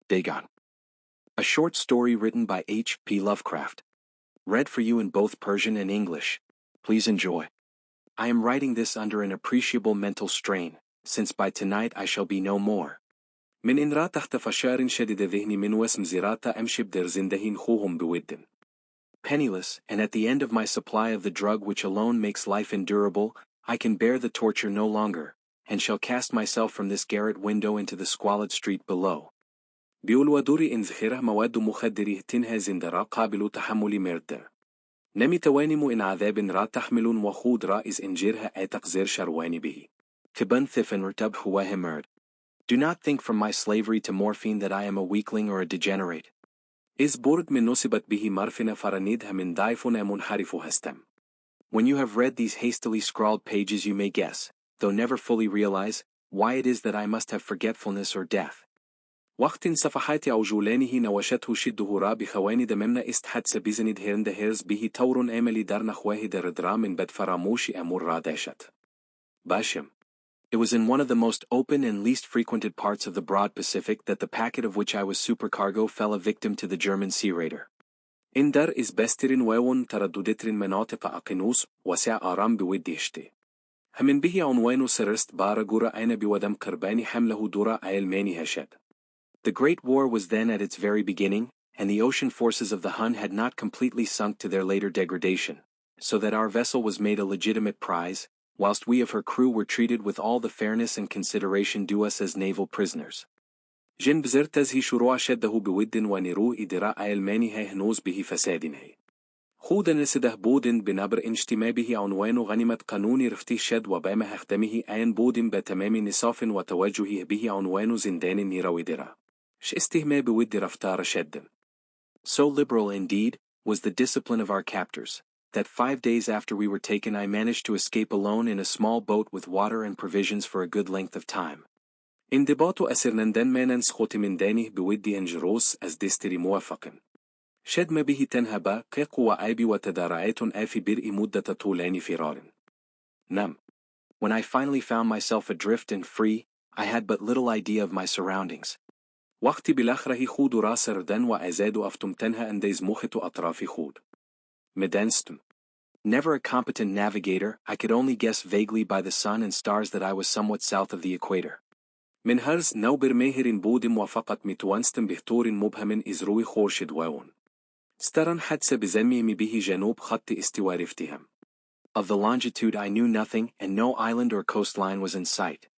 Dagon. A short story written by H.P. Lovecraft. Read for you in both Persian and English. Please enjoy. I am writing this under an appreciable mental strain, since by tonight I shall be no more. من إن را تحت فشار شديد ذهني من وسم زراتا أمشي بدر زندهين خوهم بودن. Penniless, and at the end of my supply of the drug which alone makes life endurable, I can bear the torture no longer, and shall cast myself from this garret window into the squalid street below. بيولودوري إن ذخيره مواد مخدره تنها زندرا قابل تحمل مردر. نمي توانم إن عذاب را تحمل وخود را إز إنجيرها أتقزير شرواني به. كبن ثفن رتب حواه مرد. Do not think from my slavery to morphine that I am a weakling or a degenerate. إز برد من نصبت به مرفنا فرنيدها من ضعفنا منحرف هستم. When you have read these hastily scrawled pages you may guess, though never fully realize, why it is that I must have forgetfulness or death. وقت صفحات عجولانه نوشته شده را بخواند ممنا استحدث بزند هرند هرز به تور آمل در نخواه در درا من بد فراموش أمور را داشت. باشم. It was in one of the most open and least frequented parts of the broad Pacific that the packet of which I was supercargo fell a victim to the German sea raider. إن در إز بسترين وون ترددترين مناطق أقنوس وسع آرام بوديشتي. همن به عنوان سرست بارا جورا أين بودم قرباني حمله دورا أيلماني هشد. The Great War was then at its very beginning, and the ocean forces of the Hun had not completely sunk to their later degradation, so that our vessel was made a legitimate prize, whilst we of her crew were treated with all the fairness and consideration due us as naval prisoners. جن بزرتزه شروع شده بود ونرو إدراء ألمانها هنوز به فسادنه. خود نسده بودن بنبر انشتما به عنوان غنيمة قانون رفتي شد وبام هختمه أين بودن بتمام نصاف وتوجهه به عنوان زندان نيرويدرا. ش استهما بود رفتار شدن. So liberal indeed was the discipline of our captors, that 5 days after we were taken I managed to escape alone in a small boat with water and provisions for a good length of time. انضباط أسرنندن ما ننسخت من دانه بودي انجروس as دستري موافقا. شد ما به تنهبا قيق وعيب وتدارعات آفي برء مدة طولان فرار. نعم. When I finally found myself adrift and free, I had but little idea of my surroundings. وقت بالآخره خود راس ردن وأزاد أفتمتنها أنديز مخت أطراف خود. مدانستم. Never a competent navigator, I could only guess vaguely by the sun and stars that I was somewhat south of the equator. من هرز نوبر ماهر بودم وفقط متوانستم بهتور مبهم إزروي خورشد واون. سترن حدس بزميم به جنوب خط استواء رفتهم. Of the longitude I knew nothing and no island or coastline was in sight.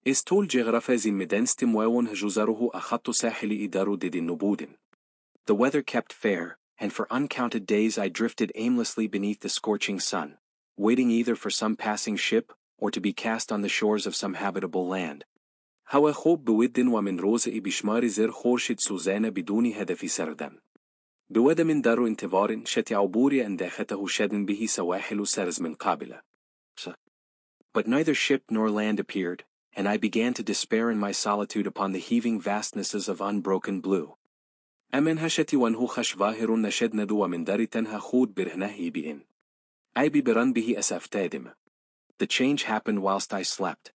استول جغرافة زين مدانستم واون هجوزاره أخط ساحل إدارو دد النبودن. The weather kept fair, and for uncounted days I drifted aimlessly beneath the scorching sun, waiting either for some passing ship, or to be cast on the shores of some habitable land. هوا خوب بودن ومن روزئ بشمار زر خورشد سوزان بدون هدف سردن. بود من دار انتظار شت عبوري أن داخته شدن به سواحل سرز من قابلة. But neither ship nor land appeared, and I began to despair in my solitude upon the heaving vastnesses of unbroken blue. أمن هشتي وانهو خش ظاهر نشد ندو ومن دار تنها خود برهنه بإن. أي برن به أسفتادم. The change happened whilst I slept.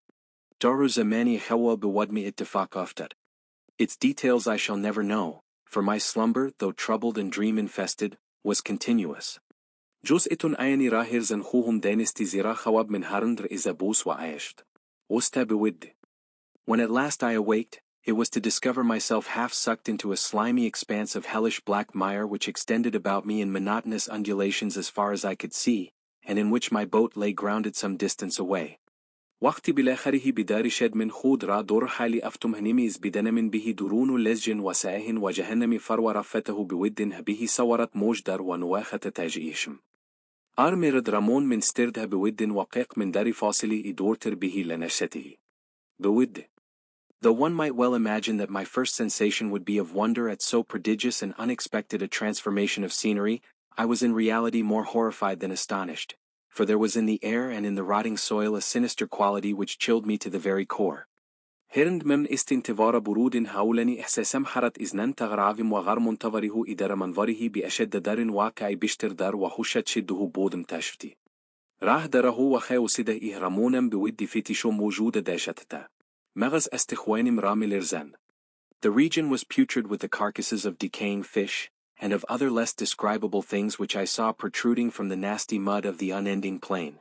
Daru zamani hawa biwadmi ittifaq aftad. Its details I shall never know, for my slumber, though troubled and dream-infested, was continuous. جزء ayani rahir zanhuhum danisti zira khawab min harandr izabus wa ayasht. Usta biwid. When at last I awaked, it was to discover myself half sucked into a slimy expanse of hellish black mire which extended about me in monotonous undulations as far as I could see, and in which my boat lay grounded some distance away. وقت بالآخره بدار شد من خود را دور حالي أفتم هنميز بدنم به درون لزج وسائه وجهنم فرو رفته بود به صورت موجدر ونواخة تاجئيشم. أرمرد رامون من ستردها بود وقيق من دار فاصلي إدورتر به لنشته. بود. Though one might well imagine that my first sensation would be of wonder at so prodigious and unexpected a transformation of scenery, I was in reality more horrified than astonished. For there was in the air and in the rotting soil a sinister quality which chilled me to the very core. هرند من استنتظار برود هاولني إحساسم حرت إذنن تغرعهم وغر منتظره إدار منظره بأشد دار واقع بشتر دار وخشت شده بودم تشفتي. راه دره وخاو سده إهرمونم بود فتشو موجود داشتتا. مغز استخوانم رامي لرزان. The region was putrid with the carcasses of decaying fish, and of other less describable things which I saw protruding from the nasty mud of the unending plain.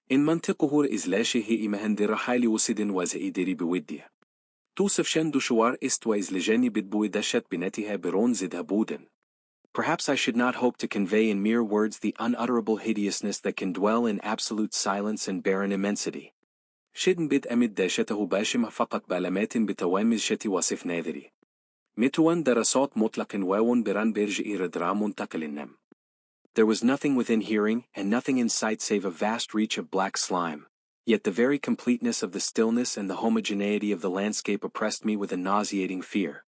In منطقه إزلاشه مهندر حالي وسد وزئيدري بودية. توصف شن دشوار است وإزلجاني بدبوي دشت بنتها برون زدها بودن. Perhaps I should not hope to convey in mere words the unutterable hideousness that can dwell in absolute silence and barren immensity. شدن بد أمد داشته باشم فقط بعلامات بتوامز شتي وصف ناذري. متوان دراسات مطلق واون بران برج إردرام منتقل النم. There was nothing within hearing and nothing in sight save a vast reach of black slime, yet the very completeness of the stillness and the homogeneity of the landscape oppressed me with a nauseating fear.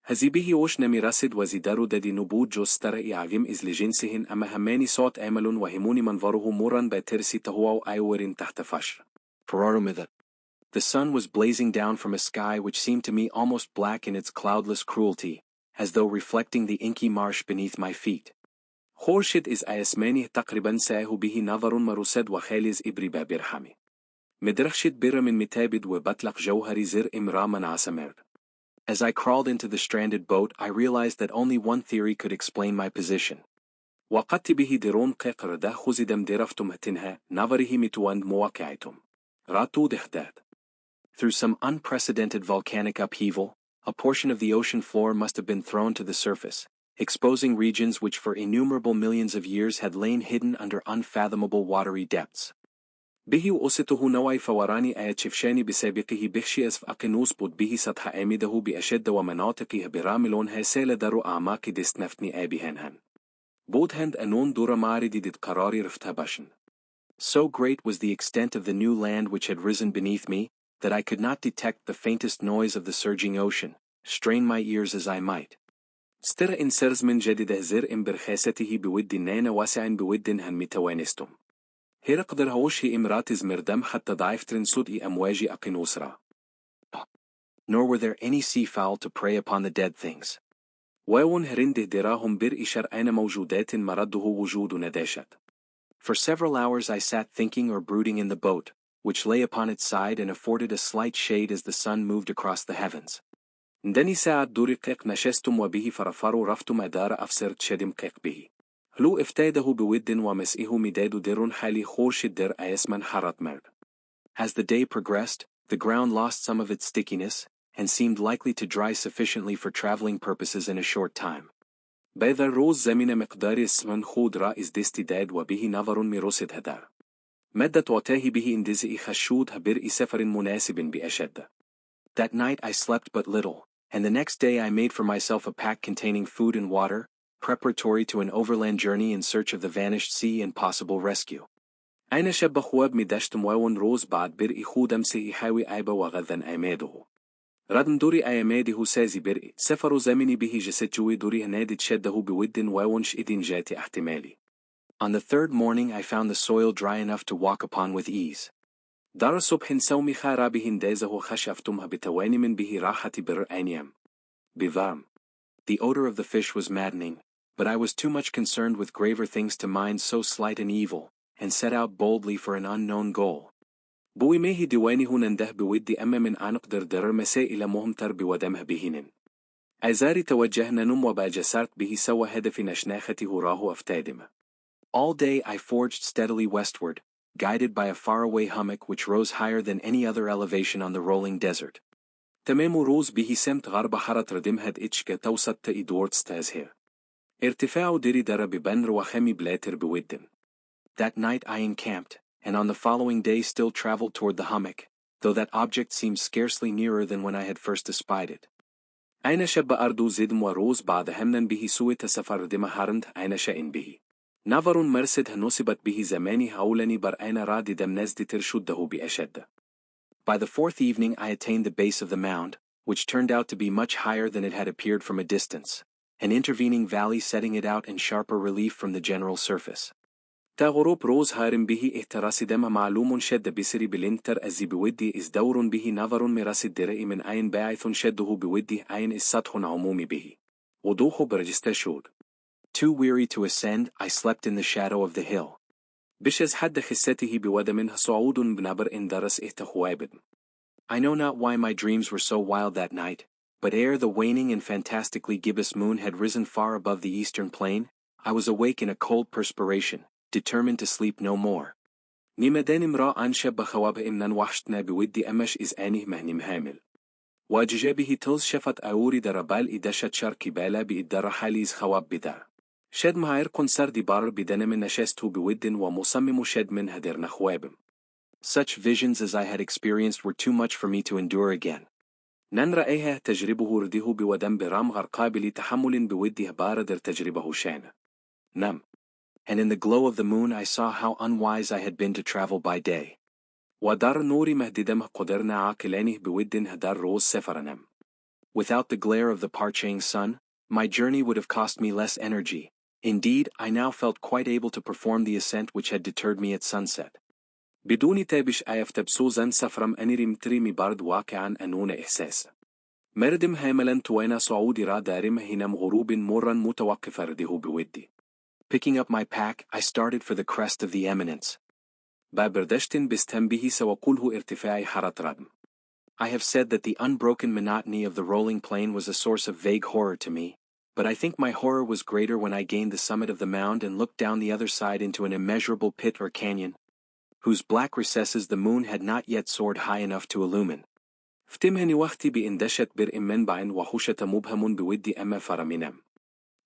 هذه وش نميرسد وزدارو ددي نبود جوستر إعجم إز لجنسهن أما هماني صوت آمل وهموني منظره مرا باترسي تهوى أيور تحت فشر. The sun was blazing down from a sky which seemed to me almost black in its cloudless cruelty, as though reflecting the inky marsh beneath my feet. خورشد إز أسمانه تقريبا ساه به نظر مرصد وخالز إبري برحمي. مدرخشد بر من متابد وبطلق جوهري زر إمراما عسمر. As I crawled into the stranded boat, I realized that only one theory could explain my position. وقت به درون قيقر ده خزدم درفتم هتنها نظره متواند مواقعتم. راتو دخداد. Through some unprecedented volcanic upheaval, a portion of the ocean floor must have been thrown to the surface, exposing regions which for innumerable millions of years had lain hidden under unfathomable watery depths. به وأسته نوعي فوراني أيتشفشاني بسابقه بخشي أسف أقنوس بود به سطح آمده بأشد ومناطقه براملونها سال درو أعماق دست نفتني آبهنهن. بودهند أنون دور معرض دد قراري رفتها باشن. So great was the extent of the new land which had risen beneath me, that I could not detect the faintest noise of the surging ocean, strain my ears as I might. استر إن سرز من جديد زر إن برخاسته بود نان واسع بود هن متوانستم. هير قدر هوش هي إمراتز مردم حتى ضعفترن صدق أمواج أقنوسرا. Nor were there any sea fowl to prey upon the dead things. واون هرنده دراهم بر إشار أين موجودات مرده وجود نداشت. For several hours I sat thinking or brooding in the boat, which lay upon its side and afforded a slight shade as the sun moved across the heavens. ندني ساعة دوري قيق نشستم وبه فرفروا رفتم أدار أفسرت شدم قيق به. هلو افتاده بود ومسئه مداد درون حالي خورش الدر أيسمن حرات مرد. As the day progressed, the ground lost some of its stickiness, and seemed likely to dry sufficiently for traveling purposes in a short time. بعد الروز زمن مقدار اسمن خود را از دستی داد وبه نظر مرصد هدار. مدت وتاه به اندزئ خشود هبر سفر مناسب بأشد. That night I slept but little, and the next day I made for myself a pack containing food and water, preparatory to an overland journey in search of the vanished sea and possible rescue. أين شب خواب مدشتم واون روز بعد بر خودم سيحاوي عيبا وغذن أيماده. ردم دوري أيماده سازي بر سفر زمني به جسجوي دوري هنادد شده بود واونش إدين جاتي احتمالي. On the third morning I found the soil dry enough to walk upon with ease. دار صبح سومي خارابهن دازه خشفتمها بتواني من به راحة بر أينيام. بفام. The odor of the fish was maddening, but I was too much concerned with graver things to mind so slight an evil, and set out boldly for an unknown goal. بوي ماهي دواني هننده بودي أما من عنق دردر مسائل مهمتر بودمه بهنن. أزاري توجهنا نم وباجسرت به سوى هدف نشناخته راه أفتادم. All day I forged steadily westward, guided by a faraway hummock which rose higher than any other elevation on the rolling desert. تمام روز به سمت غرب حارة ردمهد إتشك توسط تإدورت ستازهر. ارتفاع دري در ببنر وخمي بلاتر بودن. That night I encamped, and on the following day still traveled toward the hummock, though that object seemed scarcely nearer than when I had first espied it. أين شب أردو زدم وروز بعد همنا به سوء تسفر دم هارند أين شأن به. نظر مرسد هنصبت به زماني هولني بر أين راد دم نزد ترشده بأشد. By the fourth evening I attained the base of the mound, which turned out to be much higher than it had appeared from a distance, an intervening valley setting it out in sharper relief from the general surface. تا غروب روز هارم به احتراس دم معلوم شد بسري بلنتر أزي بودي إز دور به نظر مرسد درئي من أين باعث شده بودي أين إز سطح عمومي به. وضوخ برجست شود. Too weary to ascend, I slept in the shadow of the hill. بشز حد خسته بودمنه صعود بنبر إن درس إهتخوابد. I know not why my dreams were so wild that night, but ere the waning and fantastically gibbous moon had risen far above the eastern plain, I was awake in a cold perspiration, determined to sleep no more. نمدان امرأ شب خواب إمنا وحشتنا بودي أمش إز آنه مهنم هامل. واججابه تلز شفت أوري دربال إدشت شركي بالا بإدار حاليز خواب بدار. شد مهاير قنصر دي بار بدنم نشسته بود ومصمم شد من هدر نخوابم. Such visions as I had experienced were too much for me to endure again. نن رأيها تجربه رده بودن برام غير قابل تحمل بوده باردر تجربه شانه. نم. And in the glow of the moon I saw how unwise I had been to travel by day. ودار نوري مهددم قدرنا عاقلانه بودن هدار روز سفرنم. Without the glare of the parching sun, my journey would have cost me less energy. Indeed, I now felt quite able to perform the ascent which had deterred me at sunset. بدون تابش أيفتب سوزن سفرم أنيرم تريمي بارد واقعا أنون إحساس. مردم هاملا توينا صعودي را دارم هنم غروب مرا متوقف رده بودي. Picking up my pack, I started for the crest of the eminence. بابردشتن بستنبه سوقوله ارتفاعي حرط ردم. I have said that the unbroken monotony of the rolling plain was a source of vague horror to me, but I think my horror was greater when I gained the summit of the mound and looked down the other side into an immeasurable pit or canyon, whose black recesses the moon had not yet soared high enough to illumine. فتمهني وقتي بإندشت برء منبع وحوشة مبهم بودي أما فرمنم.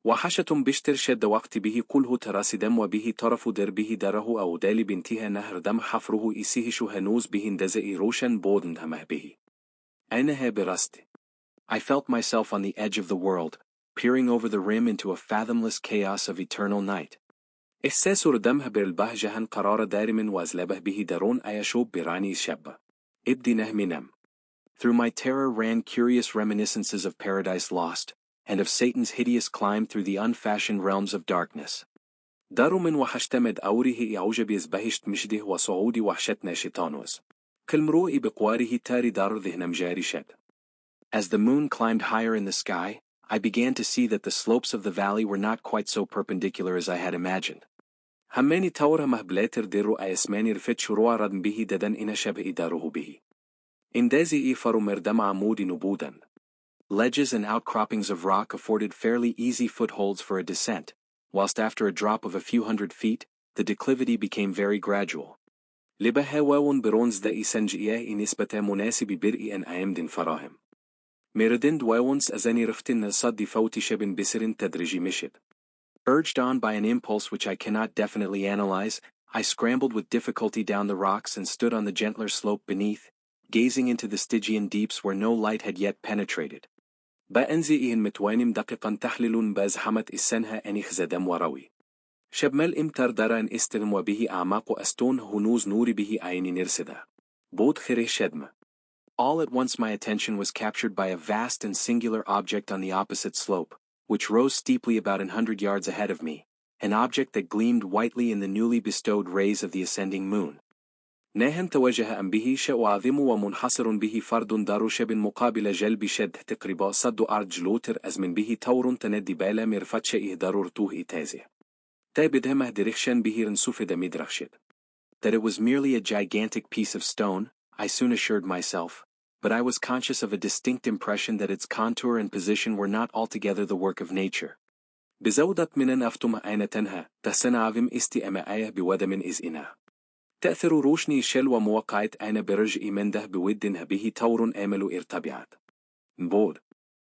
وحشة بشتر شد وقت به قله تراس دم وبه طرف دربه دره أو دال بنتها نهر دم حفره إسيه شهنوز به اندزئ روشن بودن همه به. أينها برست. I felt myself on the edge of the world, peering over the rim into a fathomless chaos of eternal night. إحساس ردمها بالبهجهن قرار دارم وازلبه به درون أيشوب براني شبه. إبدي نهمنم. Through my terror ran curious reminiscences of Paradise Lost, and of Satan's hideous climb through the unfashioned realms of darkness. دارو من وحشتمد أوريه يعوجب يزبهشت مشده وصعودي وحشتنا شيطانوز. كالمروء بقواره تاري دار ذهنم جاري شد. As the moon climbed higher in the sky, I began to see that the slopes of the valley were not quite so perpendicular as I had imagined. هماني تورها مهبلاتر ديرو أيسماني رفت شروع ردم به ددن إن شبه إداره به. إندازي إيفارو مردم عمودي نبودا. Ledges and outcroppings of rock afforded fairly easy footholds for a descent, whilst after a drop of a few hundred feet, the declivity became very gradual. لبها واون برونز دا إسنجئيه نسبة مناسب برئي أن أيمدن فراهم. مردند واونس أزاني رفتن صد فوتي شبن بسرن تدريجي مشد. Urged on by an impulse which I cannot definitely analyze, I scrambled with difficulty down the rocks and stood on the gentler slope beneath, gazing into the Stygian deeps where no light had yet penetrated. بأنزئهن متوانم دقيقا تحلل بازحمة السنها أنيخ زدم وروي. شبمل امتر دران استلم وبه أعماق أستون هنوز نور به عين نرسدا. بود خيره شدم. All at once my attention was captured by a vast and singular object on the opposite slope, which rose steeply about 100 yards ahead of me, an object that gleamed whitely in the newly bestowed rays of the ascending moon. ناهن توجه أم به شيء عظيم ومنحصر به فرد دار شب مقابل جلب شد تقريبا صد أرض جلوتر أزمن به تور تندي بالا مرفت شيء ضرورته إتازه. تابدهمه درخشن به رنسوف دمدرخشد. That it was merely a gigantic piece of stone, I soon assured myself, but I was conscious of a distinct impression that its contour and position were not altogether the work of nature. بزودة من أفتم أين تنها تسنى عظم استئماء بودم إز إنا. تأثر روشني شل وموقعت أنا برجع منده بودنها به تور آمل ارتبعت. Bod.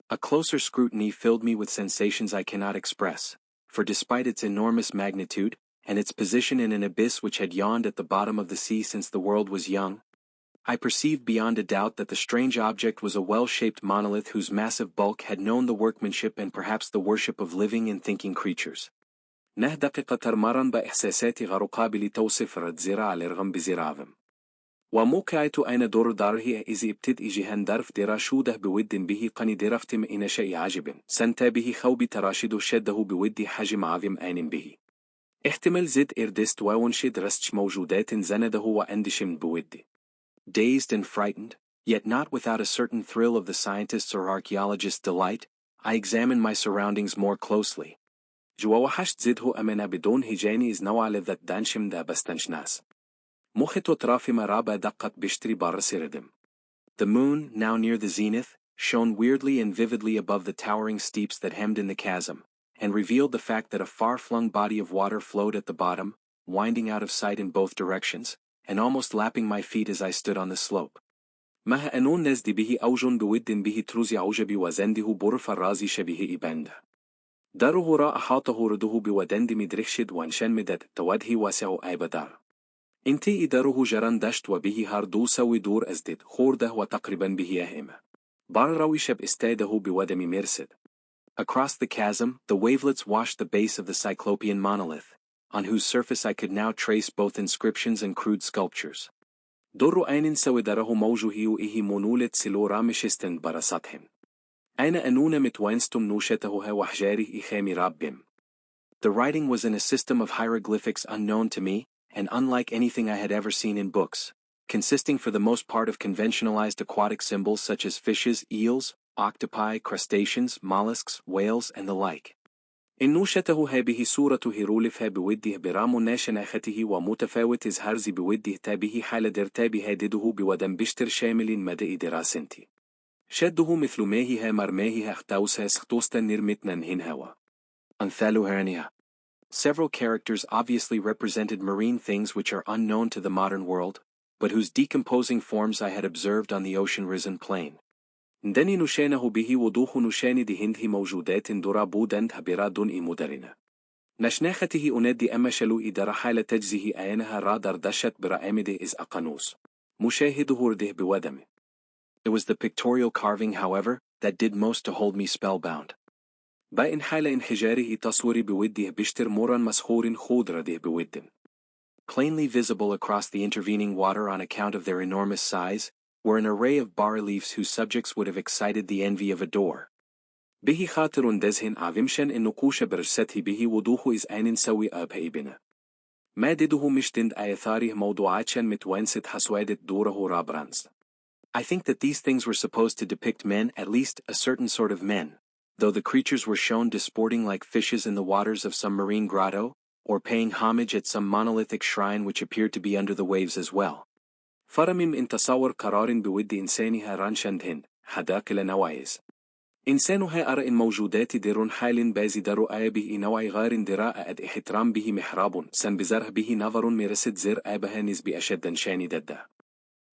A closer scrutiny filled me with sensations I cannot express, for despite its enormous magnitude, and its position in an abyss which had yawned at the bottom of the sea since the world was young, I perceived beyond a doubt that the strange object was a well-shaped monolith whose massive bulk had known the workmanship and perhaps the worship of living and thinking creatures. نه دقيقة ترمرا بإحساساتي غير قابل توصف رد زراع لرغم بزراعهم. وموقعت أين دور داره إذ ابتدئ جهن درف درا شوده بود به قني درفتم إن شيء عجب سنتا به خوب تراشد شده بود حجم عظيم آن به. احتمال زد إردست وونشد رستش موجودات زنده وأندشم بودي. Dazed and frightened, yet not without a certain thrill of the scientist's or archaeologist's delight, I examined my surroundings more closely. جواوحشت زده أمنا بدون هجاني إذ نوع لذت دانشم دا بستنشناس. مخت وطراف مرابا دقت بشتري بارس ردم. The moon, now near the zenith, shone weirdly and vividly above the towering steeps that hemmed in the chasm, and revealed the fact that a far-flung body of water flowed at the bottom, winding out of sight in both directions, and almost lapping my feet as I stood on the slope. مها أنون نزد به أوج بود به تروز عجب وزنده برف الراز شبيه إبانده. داره را أحاطه رده بودند مدرخشد وانشان مدد توده واسع آيبدار. انتي إداره جران دشت وبه هار دوسا ودور أزدد خورده وتقريبا به أهمه. بار شب استاده بودم مرسد. Across the chasm, the wavelets washed the base of the Cyclopean monolith, on whose surface I could now trace both inscriptions and crude sculptures. در أين سودره موجه وإيه منولة سلو رامشستن برساتهم. أين أنون متوانستم نوشته وحجاره إخامي رابهم. The writing was in a system of hieroglyphics unknown to me, and unlike anything I had ever seen in books, consisting for the most part of conventionalized aquatic symbols such as fishes, eels, octopi, crustaceans, mollusks, whales, and the like. إن نوشته هذه صورة هيروليفها بوده برام ناشناخته ومتفاوت إزهارز بوده تابه حال درتاب هادده بودن بشتر شامل مدى دراسنتي. شده مثل ماهها مرماهها اختوسها سختوستا نرمتنا هنهوا. أنثالوهرانيها. Several characters obviously represented marine things which are unknown to the modern world, but whose decomposing forms I had observed on the ocean-risen plain. ندني نشانه به وضوح نشان دهنده موجودات درا بودند هبرا دون إمودرنا. نشناخته أنادي أمشلو إدارة حالة تجزه آينها را دردشت برائمده إز أقانوس. مشاهده رده بودمه. It was the pictorial carving, however, that did most to hold me spellbound. بائن حال انحجاره تصوري بوده بشتر موران مسخور خودرده بودن. Plainly visible across the intervening water on account of their enormous size, were an array of bas-reliefs whose subjects would have excited the envy of a door. به خاطر دزهن عظمشن إن نقوش برسته به وضوح إز آن سوي أبهيبنا. مادده مشتند آيثاره موضوعاتشن متوانست حسوادة دوره رابرانز. I think that these things were supposed to depict men, at least a certain sort of men, though the creatures were shown disporting like fishes in the waters of some marine grotto, or paying homage at some monolithic shrine which appeared to be under the waves as well. فرمم إن تصور قرار بود إنسانها رانشندهن حداك لنوايز. إنسانها أرى إن موجودات درون حال بازي درو آية به نوع غار دراء أد احترام به محراب سن بزره به نظر مرسد زر آبها نسبي أشدا شاني دده.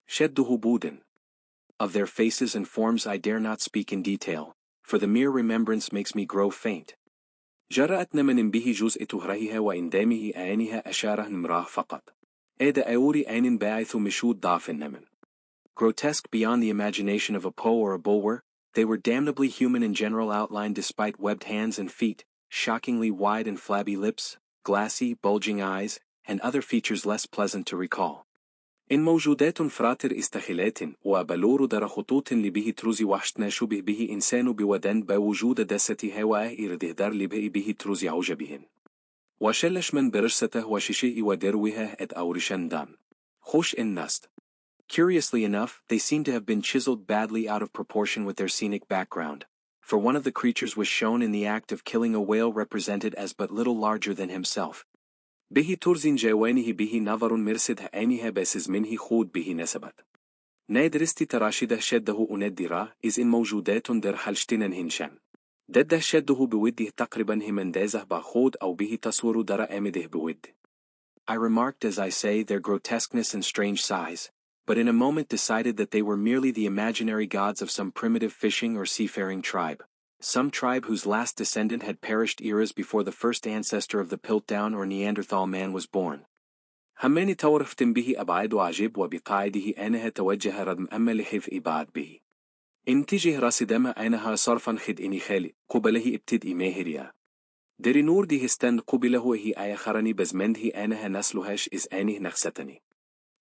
شده بودن. Of their faces and forms I dare not speak in detail, for the mere remembrance makes me grow faint. جرأتنا من به جزء تهرهها وإندامه آنها أشاره نمراه فقط. إذا أوري آن باعث مشود ضعف النمن. Grotesque beyond the imagination of a Poe or a Bulwer, they were damnably human in general outline despite webbed hands and feet, shockingly wide and flabby lips, glassy, bulging eyes, and other features less pleasant to recall. إن موجودات فراتر استخلات وبلور در خطوط لبه تروزي وحشتنا شبه به إنسان بودن بوجود دسته هواء إرده در لبه به تروزي عجبهن. وشلش من برسته وششي ودروها اد أورشان دان. خوش النست. Curiously enough, they seem to have been chiseled badly out of proportion with their scenic background, for one of the creatures was shown in the act of killing a whale represented as but little larger than himself. به ترزين جوانه به نظر مرسد هآنها باسز منه خود به نسبت. نادرستي تراشده شده أندرا إذ إن موجودات در حلشتنن هنشان. دده شده بوده تقريبا همندازه باخود أو به تصور در آمده بود. I remarked as I say their grotesqueness and strange size, but in a moment decided that they were merely the imaginary gods of some primitive fishing or seafaring tribe. Some tribe whose last descendant had perished eras before the first ancestor of the Piltdown or Neanderthal man was born. هماني تورفتم به أبعاد وعجب وبقاعده أنها توجه ردم أما لحف إبعاد به. انتجه راسدم أنها صرفا خد إني خالي قبله ابتدئ ماهريا. دري نور دي هستند قبله هي آية خرني بزمنده أنها نسلهاش إز آنه نخستني.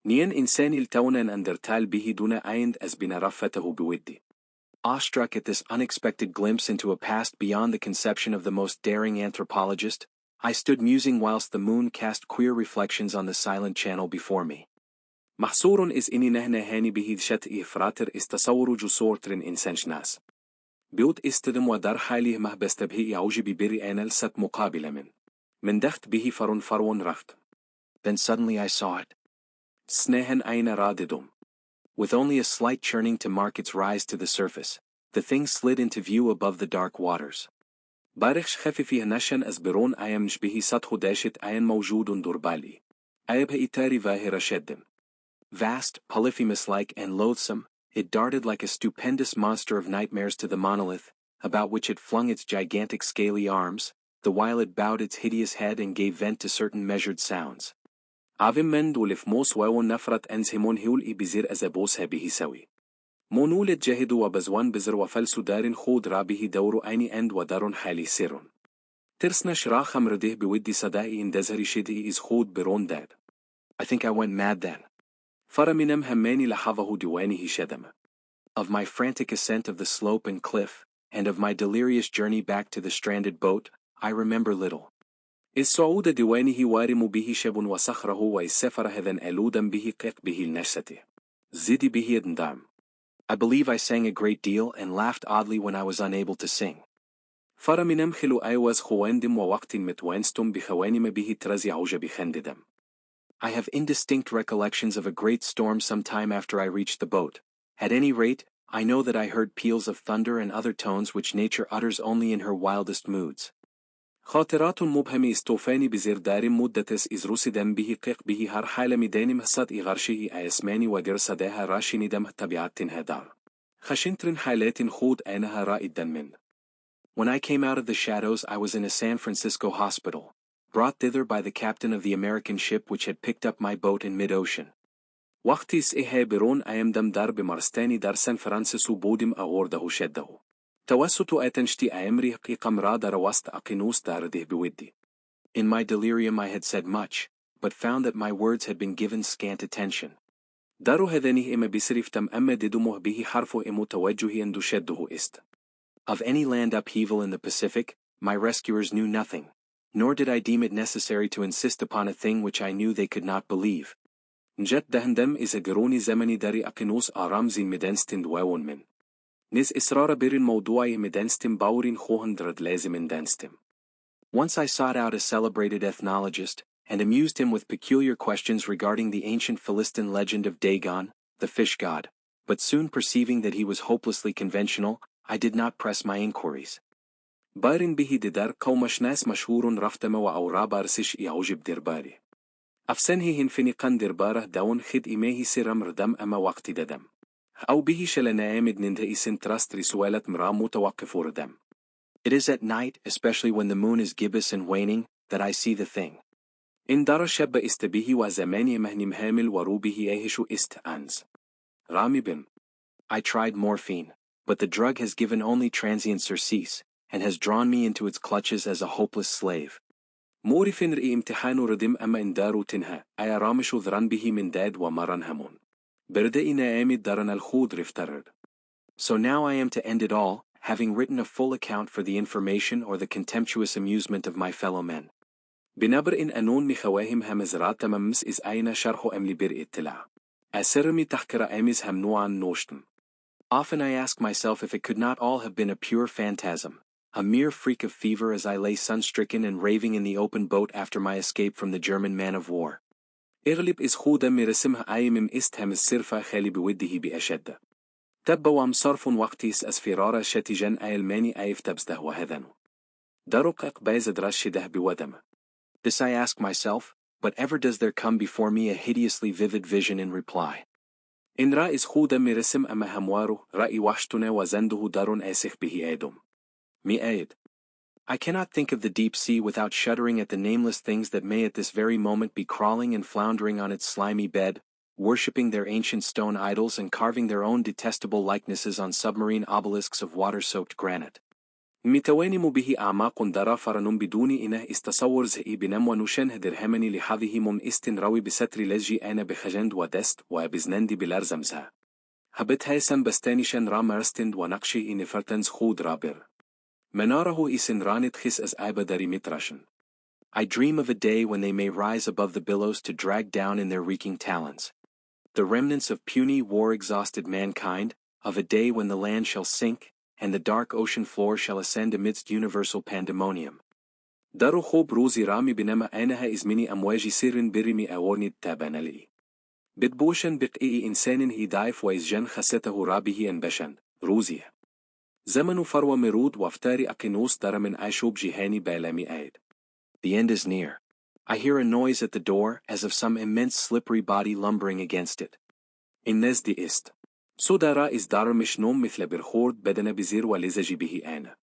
نيان إنساني التونا أندرتال به دون آيند أز بنا رفته بودي. Awestruck at this unexpected glimpse into a past beyond the conception of the most daring anthropologist, I stood musing whilst the moon cast queer reflections on the silent channel before me. محصور إز إني نهنا هاني به شتئ فراتر استصور جسورترن إنسانشناس. بيوت استدم ودار حاليه مه بستبهي يعوج ببري آنال ست مقابل من دخت به فرون رفت. Then suddenly I saw it. Snehen eine Radidum. With only a slight churning to mark its rise to the surface, the thing slid into view above the dark waters. بارخش خفيفي نشن از برون ايمش به سطح داشت اين موجود دربالي. ايبه اتاري ظاهرة شدن. Vast, polyphemus-like and loathsome, it darted like a stupendous monster of nightmares to the monolith, about which it flung its gigantic scaly arms, the while it bowed its hideous head and gave vent to certain measured sounds. Avimend ulifmos wawon nafrat enzhimon hiul ibizir azabos hebihi sawi. مونولد جاهد وبزوان بزر وفلس دار خود رابه دور أين أند ودار حالي سر. ترسنا شراخ مرده بودي صدائي إن دزهري شدئي إز خود برون داد. I think I went mad then. فرمنم هماني لحظه دوانه شدم. Of my frantic ascent of the slope and cliff, and of my delirious journey back to the stranded boat, I remember little. إز صعود دوانه وارم به شب وصخره وإز سفر هذن ألودا به قيق به النشسته. زدي به دندام. I believe I sang a great deal and laughed oddly when I was unable to sing. فرمنم خلو أيواز خواندم ووقت متوانستم بخوانم به ترزي عوج بخنددم. I have indistinct recollections of a great storm some time after I reached the boat. At any rate, I know that I heard peals of thunder and other tones which nature utters only in her wildest moods. خاطرات مبهمة استوفاني بزردار مدتس إذ رسدم به قيق به هر حال ميدانم صد إغرشه أيسماني ودر صداها راشندم تبعات هدار. خشنترن حالات خود أينها رائدا من. When I came out of the shadows I was in a San Francisco hospital, brought thither by the captain of the American ship which had picked up my boat in mid-ocean. وقتيس إيها برون أيمدم دار بمرستاني در سان فرانسيسو بودم أغورده شده. توسط أتنشتي أمري قيقم رادر وسط أقنوس دارده بودي. In my delirium I had said much, but found that my words had been given scant attention. دارو هذنه إما بسرفتم أما ددمه به حرف إمو توجه أن دشده است. Of any land upheaval in the Pacific, my rescuers knew nothing, nor did I deem it necessary to insist upon a thing which I knew they could not believe. نجت دهندم إذا قروني زمني داري أقنوس آرام زين مدنستن دواون من. نز إسرار بيرن موضوعي مدنستم باورين خوهند لازم مدنستم. Once I sought out a celebrated ethnologist, and amused him with peculiar questions regarding the ancient Philistine legend of Dagon, the fish god, but soon perceiving that he was hopelessly conventional, I did not press my inquiries. بارن به ددار قومش ناس مشهور رفتم وأورا بارسش يعجب درباري. أفسنه هنفنقان درباره داون خد إماهي سرم ردم أما وقت ددم. أو به شلنا آمد ننده إسن ترست رسوالة مرام متوقف ردم. It is at night, especially when the moon is gibbous and waning, that I see the thing. إن دار شب استبيه وزماني مهنم هامل وروبه آهش است أنز. رامي بم. I tried morphine, but the drug has given only transient surcease, and has drawn me into its clutches as a hopeless slave. مورفن رئي امتحان ردم أما إن دارو تنها، أي رامش ذران به من داد ومرن همون. بردئنا آمد دارن الخود رفترد. So now I am to end it all, having written a full account for the information or the contemptuous amusement of my fellow men. بنبر إن أنون مخواهم همزرات تممس إز أين شرح أملي بر إطلاع. أسرمي تحكر أمز هم نوعا نوشتم. Often I ask myself if it could not all have been a pure phantasm, a mere freak of fever as I lay sun-stricken and raving in the open boat after my escape from the German man-of-war. إغلب إز خودا مرسمها أيمم إست هم السرفة خالي بوده بأشد. تبا وام صرف وقتيس أسفرارة شتيجن أيلماني أيف تبسته وهذنو. دارق أقباز درشده بودم. This I ask myself, but ever does there come before me a hideously vivid vision in reply. إن رأيز خودا مرسم أما هموارو رأي وحشتنا وزنده دارون أسخ به آدم. مي آيد. I cannot think of the deep sea without shuddering at the nameless things that may at this very moment be crawling and floundering on its slimy bed, worshipping their ancient stone idols and carving their own detestable likenesses on submarine obelisks of water-soaked granite. متوانم به أعماق درا فرنم بدون إنه استصور زئي بنم ونشنه درهمني لحظه مم استنروي بستر لجي أنا بخجند ودست وابزنندي بلرزمزها. هبت هايسن بستانشن رامرستند ونقشه إن فرتنز خود رابر. مناره إسن رانت خس أز آبا داري متراشن. I dream of a day when they may rise above the billows to drag down in their reeking talons the remnants of puny war-exhausted mankind, of a day when the land shall sink, and the dark ocean floor shall ascend amidst universal pandemonium. دارو خوب روزي رامي بنما أينها إزمني أمواجي سر برمي أورني التابانلي. بتبوشن بقئي إنسان هدايف وإزجن خسته رابه أنبشن، روزيه. زمن فرو مرود وافتاري أقنوس در من عشوب جهاني بالامي عيد. The end is near. I hear a noise at the door as of some immense slippery body lumbering against it. In نزدي ist. صدارا is دار مشنوم مثل برخورد بدن بزير ولزجي به أنا.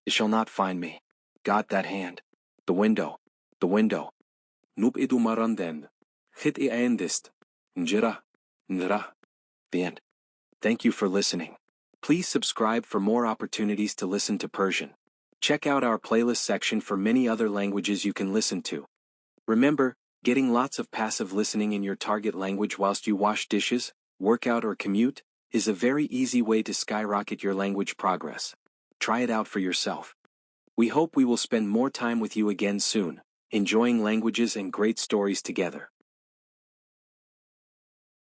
It shall not find me. God, that hand. The window. The window. Nub idu maranden. Chit I andist. Njira. Nra. The end. Thank you for listening. Please subscribe for more opportunities to listen to Persian. Check out our playlist section for many other languages you can listen to. Remember, getting lots of passive listening in your target language whilst you wash dishes, work out or commute, is a very easy way to skyrocket your language progress. Try it out for yourself. We hope we will spend more time with you again soon, enjoying languages and great stories together.